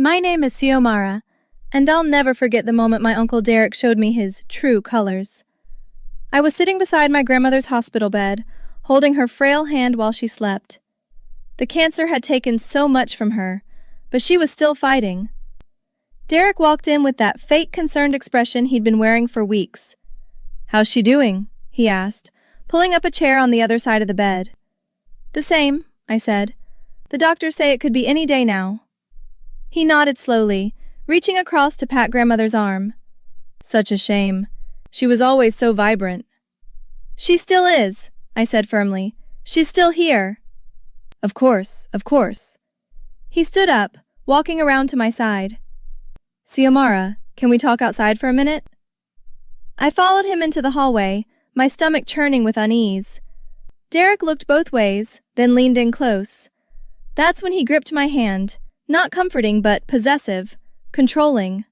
My name is Xiomara, and I'll never forget the moment my Uncle Derek showed me his true colors. I was sitting beside my grandmother's hospital bed, holding her frail hand while she slept. The cancer had taken so much from her, but she was still fighting. Derek walked in with that fake concerned expression he'd been wearing for weeks. "How's she doing?" he asked, pulling up a chair on the other side of the bed. "The same," I said. "The doctors say it could be any day now." He nodded slowly, reaching across to pat grandmother's arm. "Such a shame. She was always so vibrant." "She still is," I said firmly. "She's still here." Of course. He stood up, walking around to my side. "Xiomara, can we talk outside for a minute?" I followed him into the hallway, my stomach churning with unease. Derek looked both ways, then leaned in close. That's when he gripped my hand, not comforting but possessive, controlling.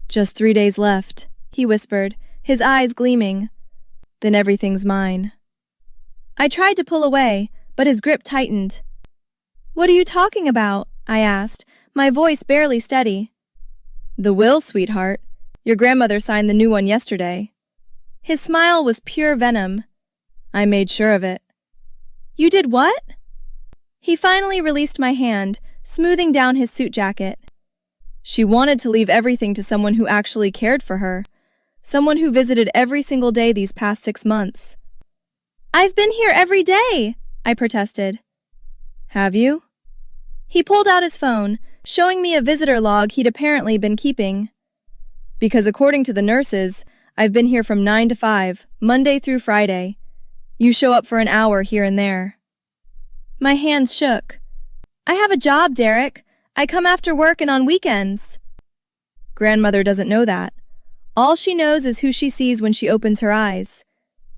"Just 3 days left," he whispered, his eyes gleaming. "Then everything's mine." I tried to pull away, but his grip tightened. "What are you talking about?" I asked, my voice barely steady. "The will, sweetheart. Your grandmother signed the new one yesterday." His smile was pure venom. "I made sure of it." "You did what?" He finally released my hand, smoothing down his suit jacket. "She wanted to leave everything to someone who actually cared for her, someone who visited every single day these past 6 months." "I've been here every day," I protested. "Have you?" He pulled out his phone, showing me a visitor log he'd apparently been keeping. "Because according to the nurses, I've been here from 9 to 5, Monday through Friday. You show up for an hour here and there." My hands shook. "I have a job, Derek. I come after work and on weekends." "Grandmother doesn't know that. All she knows is who she sees when she opens her eyes."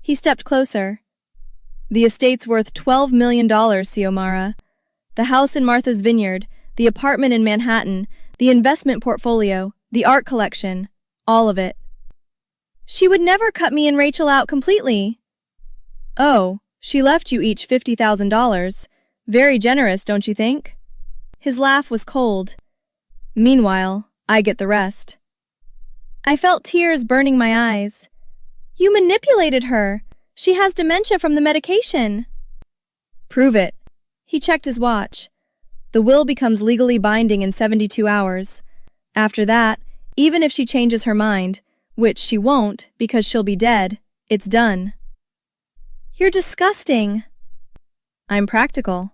He stepped closer. "The estate's worth $12 million, Xiomara. The house in Martha's Vineyard, the apartment in Manhattan, the investment portfolio, the art collection, all of it." "She would never cut me and Rachel out completely." "Oh, she left you each $50,000. Very generous, don't you think?" His laugh was cold. "Meanwhile, I get the rest." I felt tears burning my eyes. "You manipulated her. She has dementia from the medication." "Prove it." He checked his watch. "The will becomes legally binding in 72 hours. After that, even if she changes her mind, which she won't because she'll be dead, it's done." "You're disgusting." "I'm practical."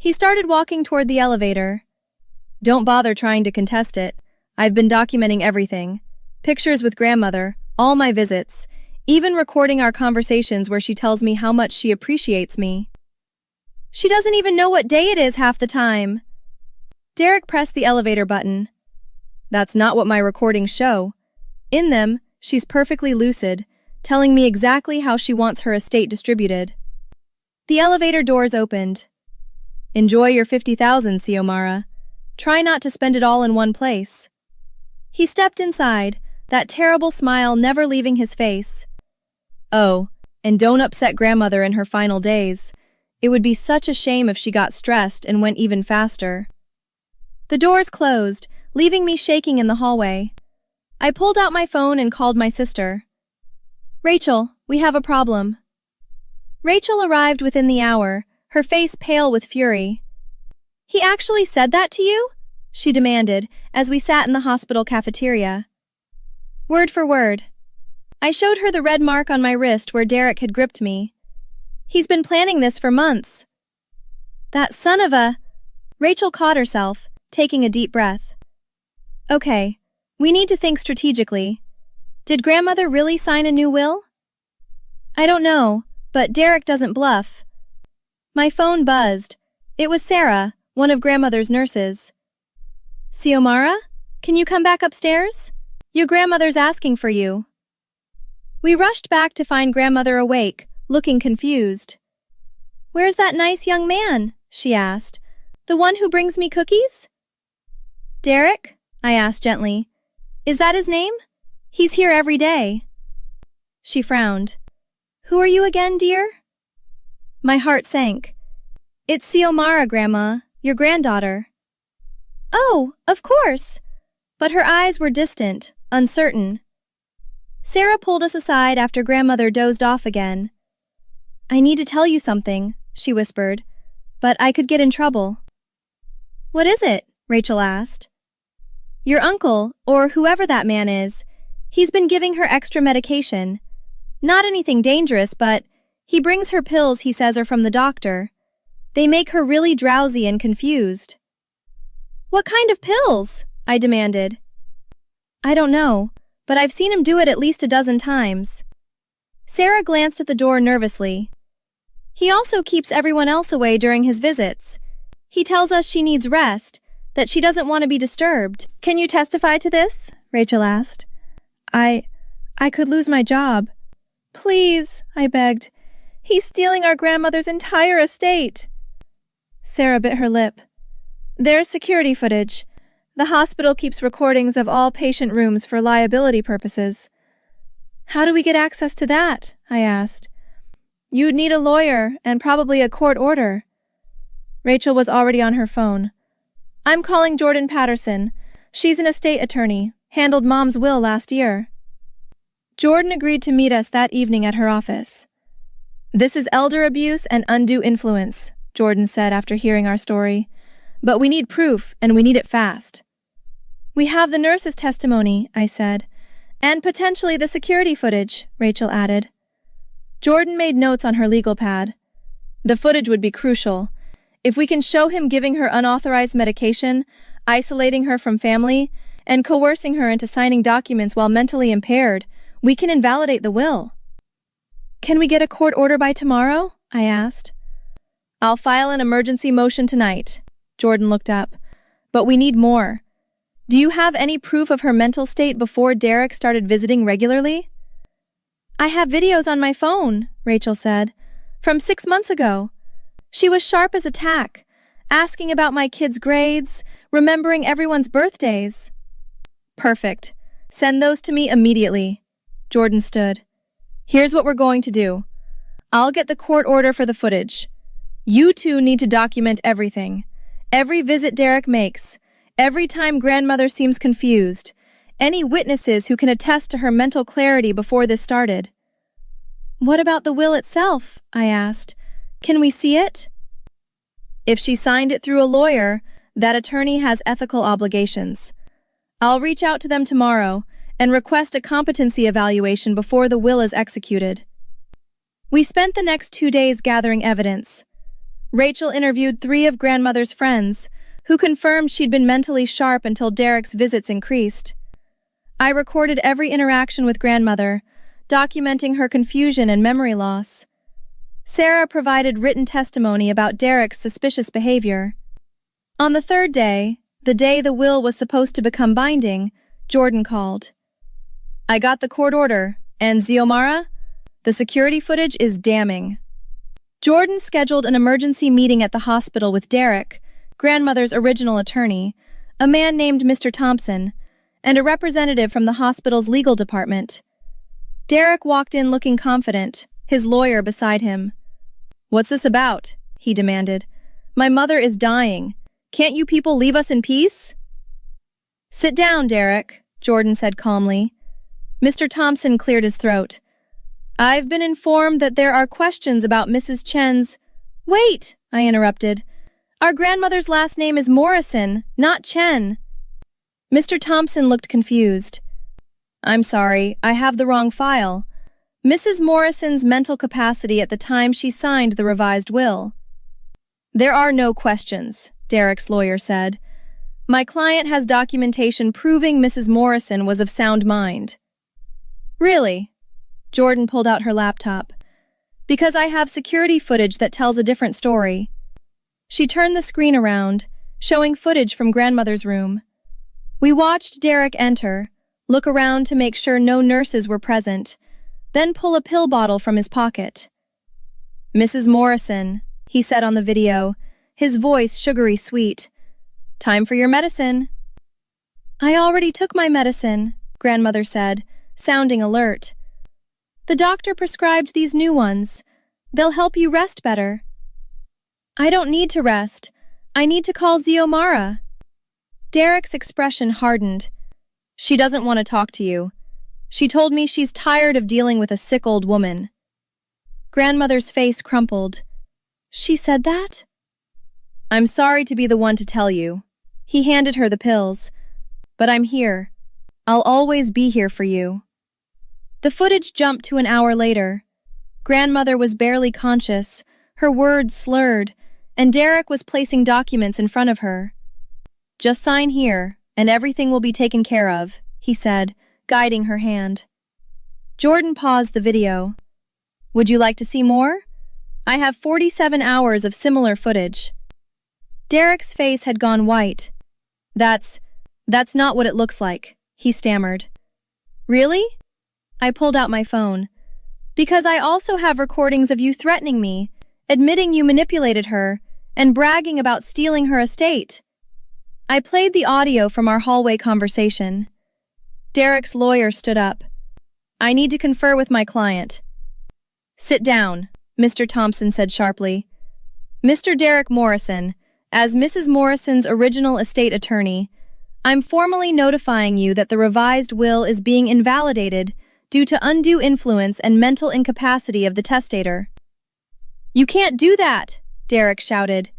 He started walking toward the elevator. "Don't bother trying to contest it. I've been documenting everything. Pictures with grandmother, all my visits, even recording our conversations where she tells me how much she appreciates me." "She doesn't even know what day it is half the time." Derek pressed the elevator button. "That's not what my recordings show. In them, she's perfectly lucid, telling me exactly how she wants her estate distributed." The elevator doors opened. "Enjoy your 50,000, Xiomara. Try not to spend it all in one place." He stepped inside, that terrible smile never leaving his face. "Oh, and don't upset grandmother in her final days. It would be such a shame if she got stressed and went even faster." The doors closed, leaving me shaking in the hallway. I pulled out my phone and called my sister. "Rachel, we have a problem." Rachel arrived within the hour, her face pale with fury. "He actually said that to you?" she demanded as we sat in the hospital cafeteria. "Word for word." I showed her the red mark on my wrist where Derek had gripped me. "He's been planning this for months." "That son of a—" Rachel caught herself, taking a deep breath. "Okay, we need to think strategically. Did grandmother really sign a new will?" "I don't know, but Derek doesn't bluff." My phone buzzed. It was Sarah, one of grandmother's nurses. "Xiomara, can you come back upstairs? Your grandmother's asking for you." We rushed back to find grandmother awake, looking confused. "Where's that nice young man?" she asked. "The one who brings me cookies?" "Derek?" I asked gently. "Is that his name? He's here every day." She frowned. "Who are you again, dear?" My heart sank. "It's Xiomara, Grandma, your granddaughter." Oh, of course. But her eyes were distant, uncertain. Sarah pulled us aside after Grandmother dozed off again. I need to tell you something, she whispered, but I could get in trouble. What is it? Rachel asked. Your uncle, or whoever that man is, he's been giving her extra medication. Not anything dangerous, but he brings her pills he says are from the doctor. They make her really drowsy and confused. What kind of pills? I demanded. I don't know, but I've seen him do it at least a dozen times. Sarah glanced at the door nervously. He also keeps everyone else away during his visits. He tells us she needs rest, that she doesn't want to be disturbed. Can you testify to this? Rachel asked. I could lose my job. Please, I begged. He's stealing our grandmother's entire estate. Sarah bit her lip. There's security footage. The hospital keeps recordings of all patient rooms for liability purposes. How do we get access to that? I asked. You'd need a lawyer and probably a court order. Rachel was already on her phone. I'm calling Jordan Patterson. She's an estate attorney, handled Mom's will last year. Jordan agreed to meet us that evening at her office. This is elder abuse and undue influence, Jordan said after hearing our story. But we need proof, and we need it fast. We have the nurse's testimony, I said. And potentially the security footage, Rachel added. Jordan made notes on her legal pad. The footage would be crucial. If we can show him giving her unauthorized medication, isolating her from family, and coercing her into signing documents while mentally impaired, we can invalidate the will. Can we get a court order by tomorrow? I asked. I'll file an emergency motion tonight. Jordan looked up. But we need more. Do you have any proof of her mental state before Derek started visiting regularly? I have videos on my phone, Rachel said, from 6 months ago. She was sharp as a tack, asking about my kids' grades, remembering everyone's birthdays. Perfect. Send those to me immediately. Jordan stood. Here's what we're going to do. I'll get the court order for the footage. You two need to document everything. Every visit Derek makes, every time grandmother seems confused, any witnesses who can attest to her mental clarity before this started. What about the will itself? I asked. Can we see it? If she signed it through a lawyer, that attorney has ethical obligations. I'll reach out to them tomorrow and request a competency evaluation before the will is executed. We spent the next 2 days gathering evidence. Rachel interviewed 3 of grandmother's friends, who confirmed she'd been mentally sharp until Derek's visits increased. I recorded every interaction with grandmother, documenting her confusion and memory loss. Sarah provided written testimony about Derek's suspicious behavior. On the 3rd day, the day the will was supposed to become binding, Jordan called. I got the court order, and Xiomara, the security footage is damning. Jordan scheduled an emergency meeting at the hospital with Derek, grandmother's original attorney, a man named Mr. Thompson, and a representative from the hospital's legal department. Derek walked in looking confident, his lawyer beside him. What's this about? He demanded. My mother is dying. Can't you people leave us in peace? Sit down, Derek, Jordan said calmly. Mr. Thompson cleared his throat. I've been informed that there are questions about Mrs. Chen's— Wait, I interrupted. Our grandmother's last name is Morrison, not Chen. Mr. Thompson looked confused. I'm sorry, I have the wrong file. Mrs. Morrison's mental capacity at the time she signed the revised will. There are no questions, Derek's lawyer said. My client has documentation proving Mrs. Morrison was of sound mind. Really? Jordan pulled out her laptop. Because I have security footage that tells a different story. She turned the screen around, showing footage from grandmother's room. We watched Derek enter, look around to make sure no nurses were present, then pull a pill bottle from his pocket. Mrs. Morrison, he said on the video, his voice sugary sweet. Time for your medicine. I already took my medicine, grandmother said, sounding alert. The doctor prescribed these new ones. They'll help you rest better. I don't need to rest. I need to call Xiomara. Derek's expression hardened. She doesn't want to talk to you. She told me she's tired of dealing with a sick old woman. Grandmother's face crumpled. She said that? I'm sorry to be the one to tell you. He handed her the pills. But I'm here. I'll always be here for you. The footage jumped to an hour later. Grandmother was barely conscious, her words slurred, and Derek was placing documents in front of her. Just sign here, and everything will be taken care of, he said, guiding her hand. Jordan paused the video. Would you like to see more? I have 47 hours of similar footage. Derek's face had gone white. That's not what it looks like, he stammered. Really? I pulled out my phone. Because I also have recordings of you threatening me, admitting you manipulated her, and bragging about stealing her estate. I played the audio from our hallway conversation. Derek's lawyer stood up. I need to confer with my client. Sit down, Mr. Thompson said sharply. Mr. Derek Morrison, as Mrs. Morrison's original estate attorney, I'm formally notifying you that the revised will is being invalidated due to undue influence and mental incapacity of the testator. You can't do that, Derek shouted.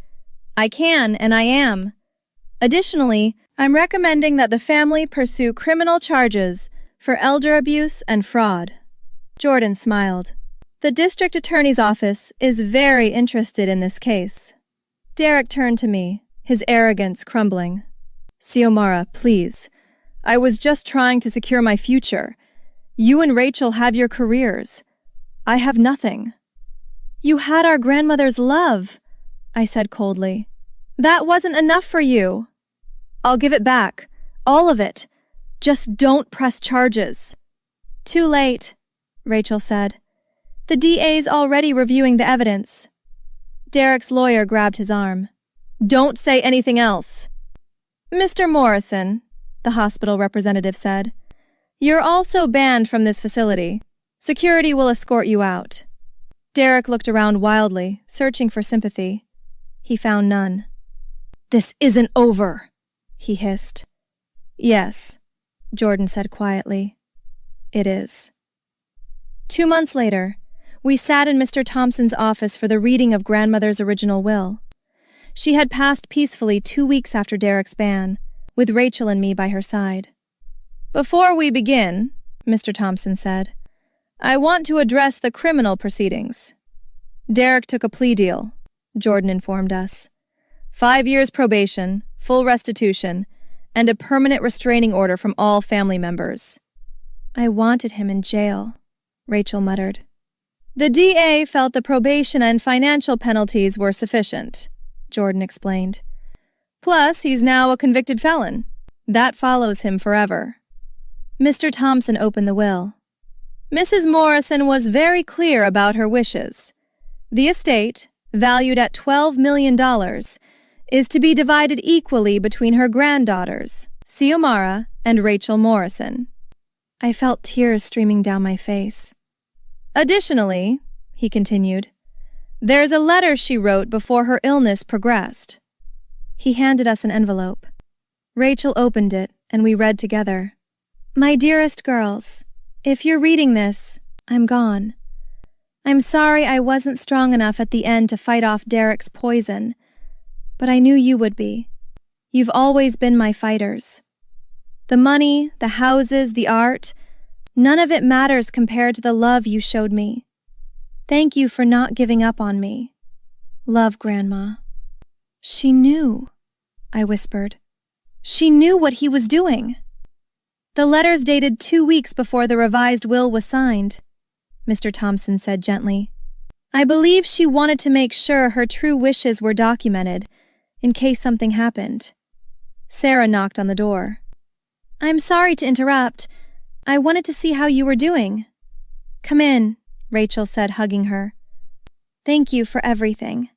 I can, and I am. Additionally, I'm recommending that the family pursue criminal charges for elder abuse and fraud. Jordan smiled. The district attorney's office is very interested in this case. Derek turned to me, his arrogance crumbling. Xiomara, please. I was just trying to secure my future. You and Rachel have your careers. I have nothing. You had our grandmother's love, I said coldly. That wasn't enough for you. I'll give it back, all of it. Just don't press charges. Too late, Rachel said. The DA's already reviewing the evidence. Derek's lawyer grabbed his arm. Don't say anything else. Mr. Morrison, the hospital representative said, you're also banned from this facility. Security will escort you out. Derek looked around wildly, searching for sympathy. He found none. This isn't over, he hissed. Yes, Jordan said quietly. It is. 2 months later, we sat in Mr. Thompson's office for the reading of Grandmother's original will. She had passed peacefully 2 weeks after Derek's ban, with Rachel and me by her side. Before we begin, Mr. Thompson said, I want to address the criminal proceedings. Derek took a plea deal, Jordan informed us. 5 years probation, full restitution, and a permanent restraining order from all family members. I wanted him in jail, Rachel muttered. The DA felt the probation and financial penalties were sufficient, Jordan explained. Plus, he's now a convicted felon. That follows him forever. Mr. Thompson opened the will. Mrs. Morrison was very clear about her wishes. The estate, valued at $12 million, is to be divided equally between her granddaughters, Xiomara and Rachel Morrison. I felt tears streaming down my face. Additionally, he continued, there's a letter she wrote before her illness progressed. He handed us an envelope. Rachel opened it, and we read together. My dearest girls, if you're reading this, I'm gone. I'm sorry I wasn't strong enough at the end to fight off Derek's poison, but I knew you would be. You've always been my fighters. The money, the houses, the art, none of it matters compared to the love you showed me. Thank you for not giving up on me. Love, Grandma. She knew, I whispered. She knew what he was doing. The letters dated 2 weeks before the revised will was signed, Mr. Thompson said gently. I believe she wanted to make sure her true wishes were documented, in case something happened. Sarah knocked on the door. I'm sorry to interrupt. I wanted to see how you were doing. Come in, Rachel said, hugging her. Thank you for everything.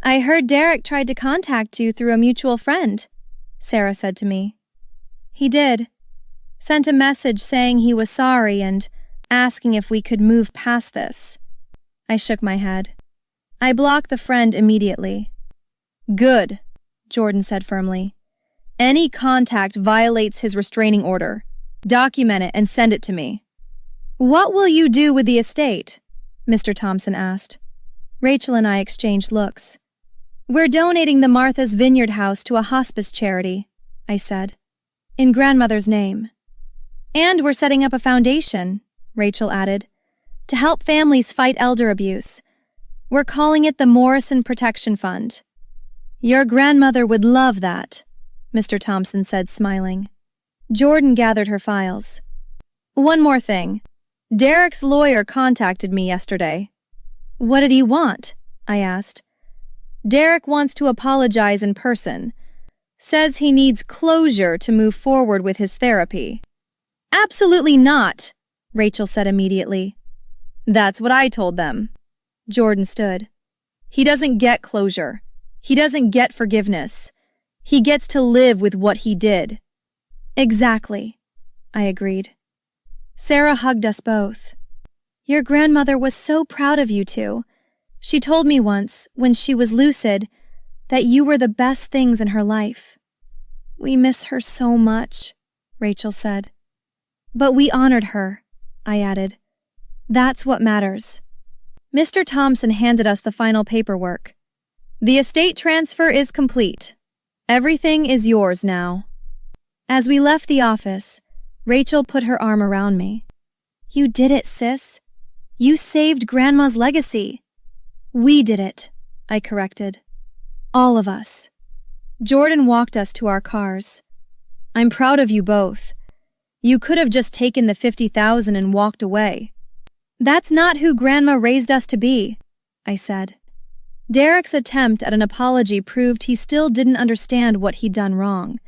I heard Derek tried to contact you through a mutual friend, Sarah said to me. He did. Sent a message saying he was sorry and asking if we could move past this. I shook my head. I blocked the friend immediately. Good, Jordan said firmly. Any contact violates his restraining order. Document it and send it to me. What will you do with the estate? Mr. Thompson asked. Rachel and I exchanged looks. We're donating the Martha's Vineyard house to a hospice charity, I said, in grandmother's name. And we're setting up a foundation, Rachel added, to help families fight elder abuse. We're calling it the Morrison Protection Fund. Your grandmother would love that, Mr. Thompson said, smiling. Jordan gathered her files. One more thing. Derek's lawyer contacted me yesterday. What did he want? I asked. Derek wants to apologize in person. Says he needs closure to move forward with his therapy. Absolutely not, Rachel said immediately. That's what I told them. Jordan stood. He doesn't get closure. He doesn't get forgiveness. He gets to live with what he did. Exactly, I agreed. Sarah hugged us both. Your grandmother was so proud of you two. She told me once, when she was lucid, that you were the best things in her life. We miss her so much, Rachel said. But we honored her, I added. That's what matters. Mr. Thompson handed us the final paperwork. The estate transfer is complete. Everything is yours now. As we left the office, Rachel put her arm around me. You did it, sis. You saved Grandma's legacy. We did it, I corrected. All of us. Jordan walked us to our cars. I'm proud of you both. You could have just taken the $50,000 and walked away. That's not who Grandma raised us to be, I said. Derek's attempt at an apology proved he still didn't understand what he'd done wrong.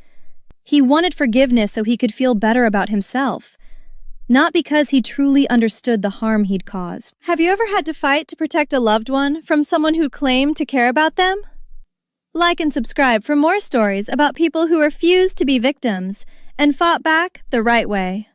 He wanted forgiveness so he could feel better about himself, not because he truly understood the harm he'd caused. Have you ever had to fight to protect a loved one from someone who claimed to care about them? Like and subscribe for more stories about people who refused to be victims and fought back the right way.